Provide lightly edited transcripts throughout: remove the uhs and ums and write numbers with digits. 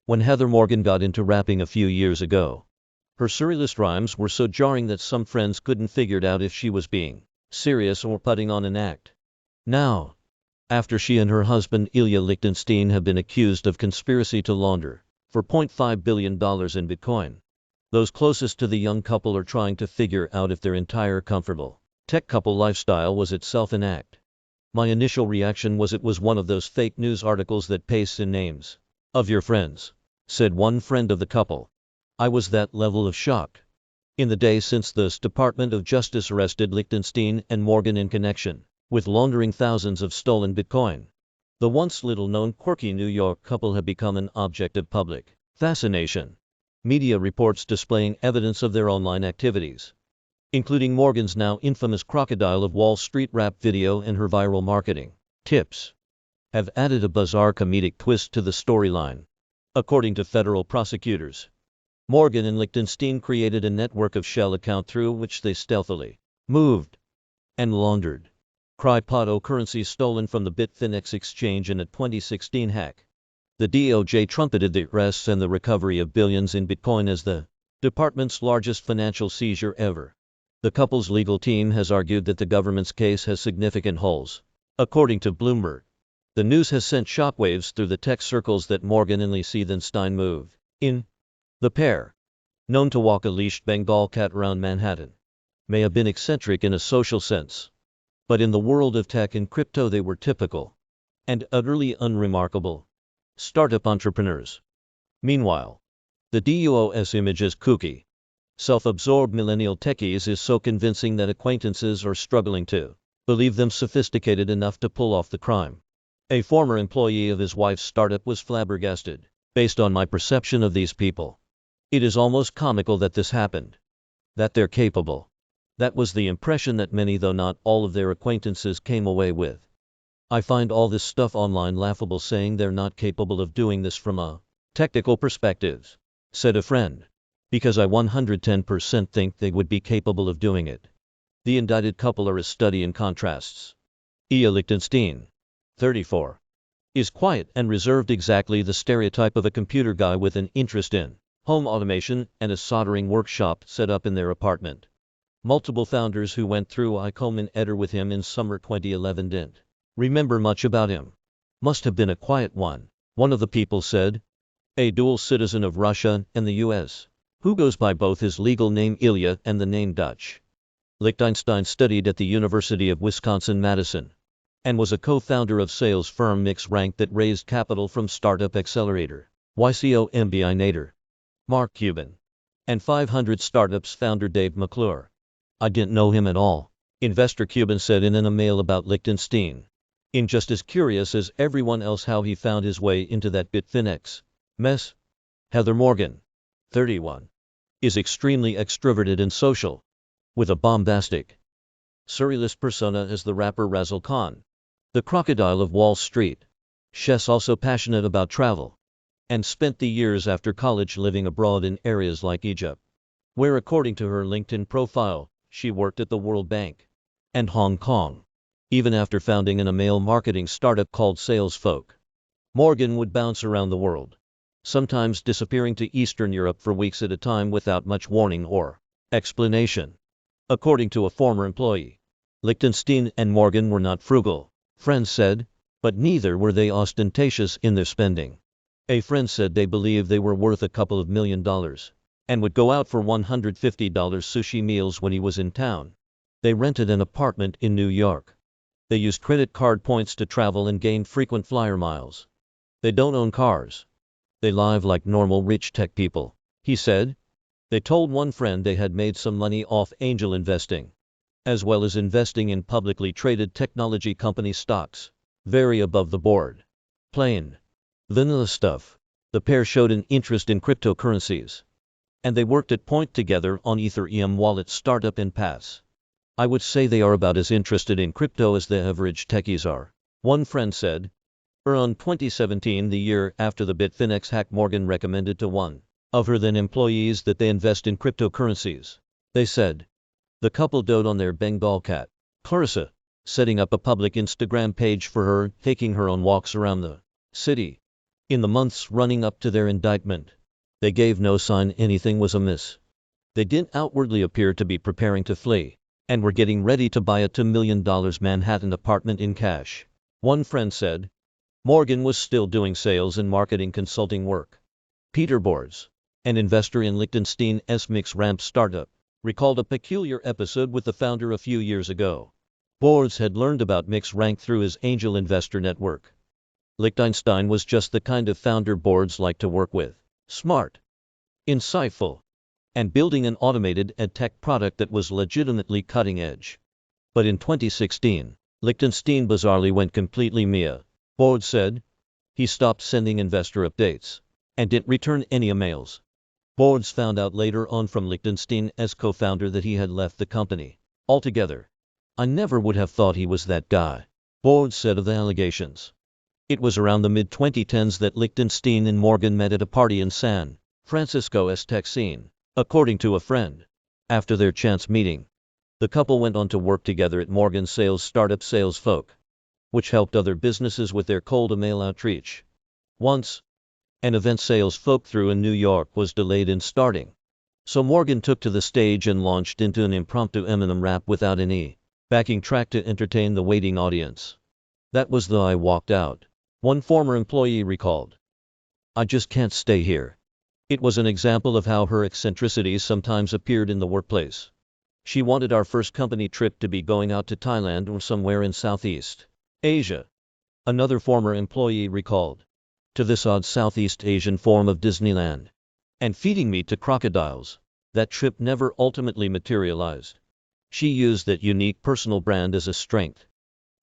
when Heather Morgan got into rapping a few years ago. Her surrealist rhymes were so jarring that some friends couldn't figure out if she was being serious or putting on an act. Now, after she and her husband Ilya Lichtenstein have been accused of conspiracy to launder $4.5 billion in Bitcoin, those closest to the young couple are trying to figure out if their entire comfortable tech couple lifestyle was itself an act. My initial reaction was it was one of those fake news articles that pastes in names of your friends, said one friend of the couple. I was that level of shocked. In the days since the Department of Justice arrested Lichtenstein and Morgan in connection with laundering thousands of stolen Bitcoin, the once little-known quirky New York couple have become an object of public fascination. Media reports displaying evidence of their online activities, including Morgan's now infamous Crocodile of Wall Street rap video and her viral marketing tips, have added a bizarre comedic twist to the storyline. According to federal prosecutors, Morgan and Lichtenstein created a network of shell accounts through which they stealthily moved and laundered cryptocurrencies stolen from the Bitfinex exchange in a 2016 hack. The DOJ trumpeted the arrests and the recovery of billions in Bitcoin as the department's largest financial seizure ever. The couple's legal team has argued that the government's case has significant holes. According to Bloomberg, the news has sent shockwaves through the tech circles that Morgan and Lichtenstein move in. The pair, known to walk a leashed Bengal cat around Manhattan, may have been eccentric in a social sense, but in the world of tech and crypto they were typical and utterly unremarkable startup entrepreneurs. Meanwhile, the DUO's image as kooky, self-absorbed millennial techies is so convincing that acquaintances are struggling to believe them sophisticated enough to pull off the crime. A former employee of his wife's startup was flabbergasted. Based on my perception of these people, it is almost comical that this happened. That they're capable. That was the impression that many, though not all, of their acquaintances came away with. I find all this stuff online laughable, saying they're not capable of doing this from a technical perspective, said a friend, because I 110% think they would be capable of doing it. The indicted couple are a study in contrasts. Ilya Lichtenstein, 34, is quiet and reserved, exactly the stereotype of a computer guy with an interest in home automation and a soldering workshop set up in their apartment. Multiple founders who went through I Coleman Eder with him in summer 2011 didn't remember much about him. Must have been a quiet one of the people said. A dual citizen of Russia and the US, who goes by both his legal name Ilya and the name Dutch. Lichtenstein studied at the University of Wisconsin-Madison and was a co-founder of sales firm MixRank that raised capital from Startup Accelerator, YCO Combinator, Mark Cuban, and 500 Startups founder Dave McClure. I didn't know him at all, investor Cuban said in an email about Lichtenstein. In just as curious as everyone else how he found his way into that Bitfinex mess. Heather Morgan, 31, is extremely extroverted and social, with a bombastic, surrealist persona as the rapper Razzle Khan, the Crocodile of Wall Street. She's also passionate about travel, and spent the years after college living abroad in areas like Egypt, where, according to her LinkedIn profile, she worked at the World Bank, and Hong Kong. Even after founding an email marketing startup called SalesFolk, Morgan would bounce around the world, sometimes disappearing to Eastern Europe for weeks at a time without much warning or explanation. According to a former employee, Lichtenstein and Morgan were not frugal, friends said, but neither were they ostentatious in their spending. A friend said they believed they were worth a couple of $1 million, and would go out for $150 sushi meals when he was in town. They rented an apartment in New York. They used credit card points to travel and gained frequent flyer miles. They don't own cars. They live like normal rich tech people, he said. They told one friend they had made some money off angel investing, as well as investing in publicly traded technology company stocks. Very above the board. Plain vanilla stuff. The pair showed an interest in cryptocurrencies, and they worked at Point together on Ethereum wallet startup in Pass. I would say they are about as interested in crypto as the average techies are, one friend said. Around 2017, the year after the Bitfinex hack, Morgan recommended to one of her then employees that they invest in cryptocurrencies. They said. The couple doted on their Bengal cat, Clarissa, setting up a public Instagram page for her, taking her on walks around the city, In the months running up to their indictment, they gave no sign anything was amiss. They didn't outwardly appear to be preparing to flee, and were getting ready to buy a $2 million Manhattan apartment in cash. One friend said, Morgan was still doing sales and marketing consulting work. Peter Boards, an investor in Liechtenstein's MixRamp startup, recalled a peculiar episode with the founder a few years ago. Boards had learned about MixRamp through his angel investor network. Liechtenstein was just the kind of founder Boards liked to work with. Smart, insightful, and building an automated edtech product that was legitimately cutting edge. But in 2016, Liechtenstein bizarrely went completely Mia. Boards said he stopped sending investor updates and didn't return any emails. Boards found out later on from Liechtenstein's co-founder that he had left the company altogether. I never would have thought he was that guy, Boards said of the allegations. It was around the mid-2010s that Liechtenstein and Morgan met at a party in San Francisco's tech scene, according to a friend. After their chance meeting, the couple went on to work together at Morgan's sales startup SalesFolk, which helped other businesses with their cold email outreach. Once, an event SalesFolk threw in New York was delayed in starting, so Morgan took to the stage and launched into an impromptu Eminem rap without any backing track to entertain the waiting audience. That was the I walked out, one former employee recalled. I just can't stay here. It was an example of how her eccentricities sometimes appeared in the workplace. She wanted our first company trip to be going out to Thailand or somewhere in Southeast Asia, another former employee recalled. To this odd Southeast Asian form of Disneyland. And feeding me to crocodiles. That trip never ultimately materialized. She used that unique personal brand as a strength,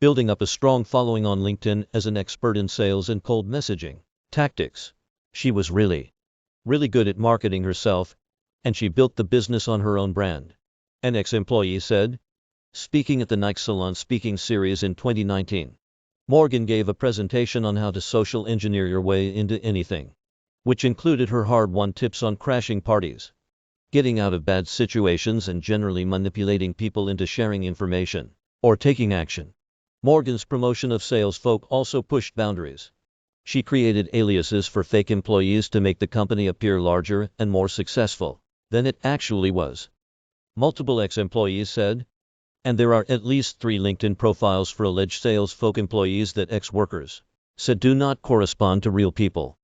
building up a strong following on LinkedIn as an expert in sales and cold messaging tactics. She was really good at marketing herself, and she built the business on her own brand. An ex-employee said, speaking at the Nike Salon Speaking Series in 2019. Morgan gave a presentation on how to social engineer your way into anything, which included her hard-won tips on crashing parties, getting out of bad situations and generally manipulating people into sharing information or taking action. Morgan's promotion of SalesFolk also pushed boundaries. She created aliases for fake employees to make the company appear larger and more successful than it actually was. Multiple ex-employees said, and there are at least 3 LinkedIn profiles for alleged SalesFolk employees that ex-workers said do not correspond to real people.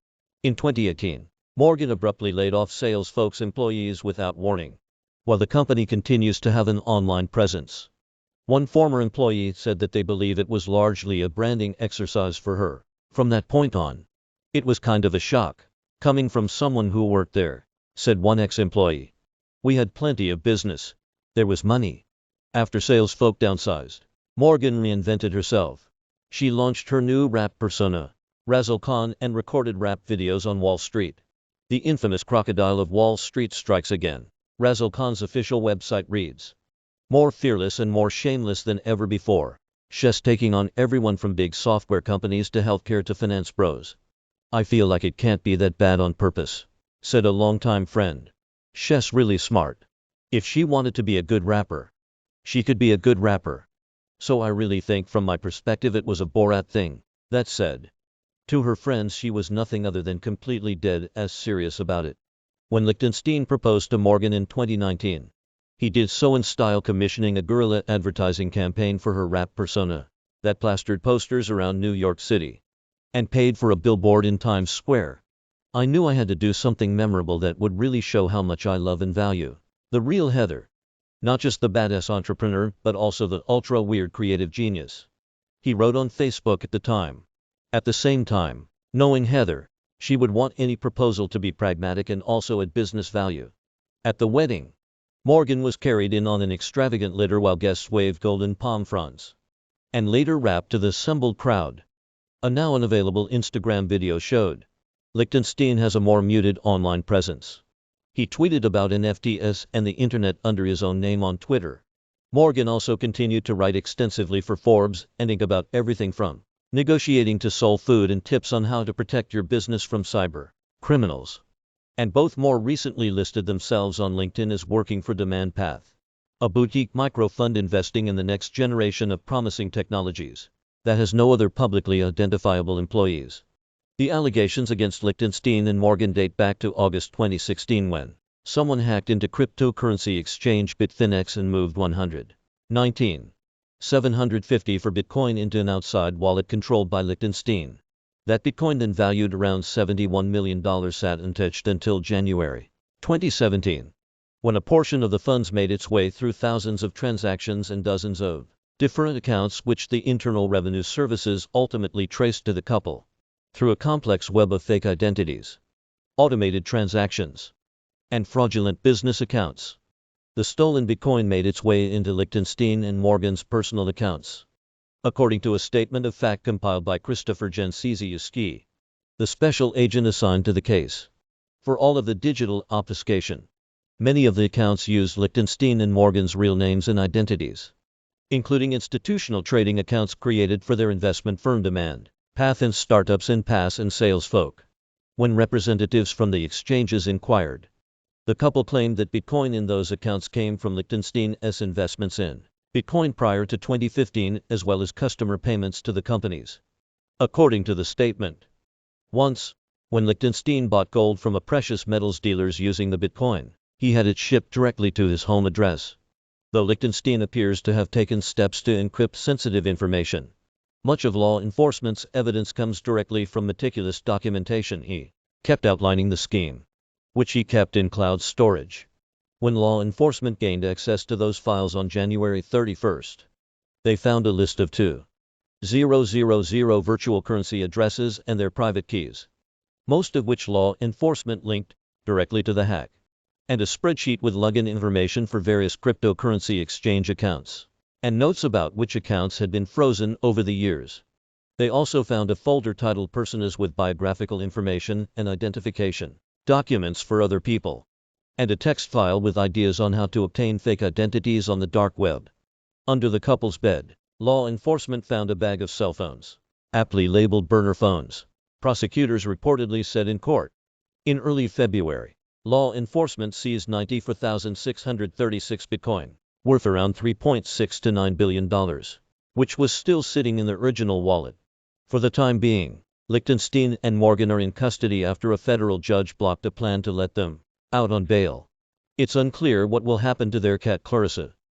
In 2018, Morgan abruptly laid off SalesFolk's employees without warning, while the company continues to have an online presence. One former employee said that they believe it was largely a branding exercise for her. From that point on, it was kind of a shock, coming from someone who worked there, said one ex-employee. We had plenty of business. There was money. After SalesFolk downsized, Morgan reinvented herself. She launched her new rap persona, Razzle Khan, and recorded rap videos on Wall Street. The infamous crocodile of Wall Street strikes again. Razzle Khan's official website reads, more fearless and more shameless than ever before. She's taking on everyone from big software companies to healthcare to finance bros. I feel like it can't be that bad on purpose, said a longtime friend. She's really smart. If she wanted to be a good rapper, she could be a good rapper. So I really think from my perspective it was a Borat thing. That said, to her friends she was nothing other than completely dead as serious about it. When Liechtenstein proposed to Morgan in 2019, he did so in style, commissioning a guerrilla advertising campaign for her rap persona that plastered posters around New York City and paid for a billboard in Times Square. I knew I had to do something memorable that would really show how much I love and value the real Heather. Not just the badass entrepreneur, but also the ultra-weird creative genius. He wrote on Facebook at the time. At the same time, knowing Heather, she would want any proposal to be pragmatic and also at business value. At the wedding, Morgan was carried in on an extravagant litter while guests waved golden palm fronds and later rapped to the assembled crowd. A now unavailable Instagram video showed Liechtenstein has a more muted online presence. He tweeted about NFTs and the internet under his own name on Twitter. Morgan also continued to write extensively for Forbes and Inc. about everything from negotiating to soul food and tips on how to protect your business from cyber criminals. And both more recently listed themselves on LinkedIn as working for Demand Path, a boutique micro-fund investing in the next generation of promising technologies that has no other publicly identifiable employees. The allegations against Liechtenstein and Morgan date back to August 2016 when someone hacked into cryptocurrency exchange Bitfinex and moved 119,750 for Bitcoin into an outside wallet controlled by Liechtenstein. That Bitcoin then valued around $71 million sat untouched until January 2017, when a portion of the funds made its way through thousands of transactions and dozens of different accounts which the Internal Revenue Services ultimately traced to the couple through a complex web of fake identities, automated transactions, and fraudulent business accounts. The stolen Bitcoin made its way into Liechtenstein and Morgan's personal accounts, according to a statement of fact compiled by Christopher Jędrzejewski, the special agent assigned to the case for all of the digital obfuscation. Many of the accounts used Liechtenstein and Morgan's real names and identities, including institutional trading accounts created for their investment firm Demand Path and startups in Pass and Salesfolk. When representatives from the exchanges inquired, the couple claimed that Bitcoin in those accounts came from Liechtenstein's investments in Bitcoin prior to 2015, as well as customer payments to the companies. According to the statement, once, when Liechtenstein bought gold from a precious metals dealers using the Bitcoin, he had it shipped directly to his home address. Though Liechtenstein appears to have taken steps to encrypt sensitive information, much of law enforcement's evidence comes directly from meticulous documentation he kept outlining the scheme, which he kept in cloud storage. When law enforcement gained access to those files on January 31st, they found a list of 2,000 virtual currency addresses and their private keys, most of which law enforcement linked directly to the hack, and a spreadsheet with login information for various cryptocurrency exchange accounts, and notes about which accounts had been frozen over the years. They also found a folder titled Personas with biographical information and identification documents for other people, and a text file with ideas on how to obtain fake identities on the dark web. Under the couple's bed, law enforcement found a bag of cell phones, aptly labeled burner phones, prosecutors reportedly said in court. In early February, law enforcement seized 94,636 Bitcoin, worth around $3.6 to $9 billion, which was still sitting in the original wallet. For the time being, Liechtenstein and Morgan are in custody after a federal judge blocked a plan to let them out on bail. It's unclear what will happen to their cat Clarissa.